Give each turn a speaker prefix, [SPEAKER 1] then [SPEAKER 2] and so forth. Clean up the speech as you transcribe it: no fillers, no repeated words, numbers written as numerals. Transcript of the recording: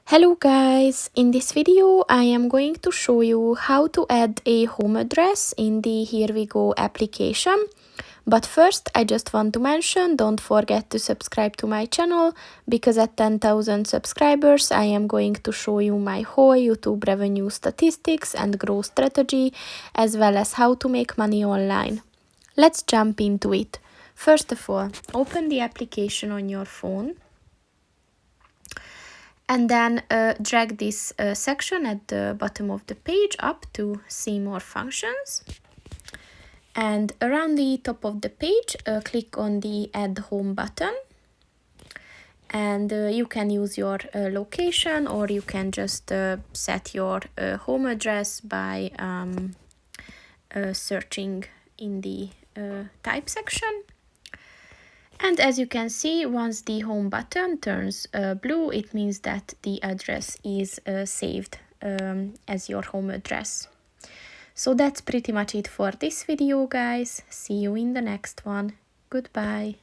[SPEAKER 1] Hello guys, in this video I am going to show you how to add a home address in the Here We Go application. But first I just want to mention, don't forget to subscribe to my channel, because at 10,000 subscribers I am going to show you my whole YouTube revenue statistics and growth strategy, as well as how to make money online. Let's jump into it. First of all, open the application on your phone. And then drag this section at the bottom of the page up to see more functions. And around the top of the page, click on the Add Home button. And you can use your location, or you can just set your home address by searching in the type section. And as you can see, once the home button turns blue, it means that the address is saved as your home address. So that's pretty much it for this video, guys. See you in the next one. Goodbye.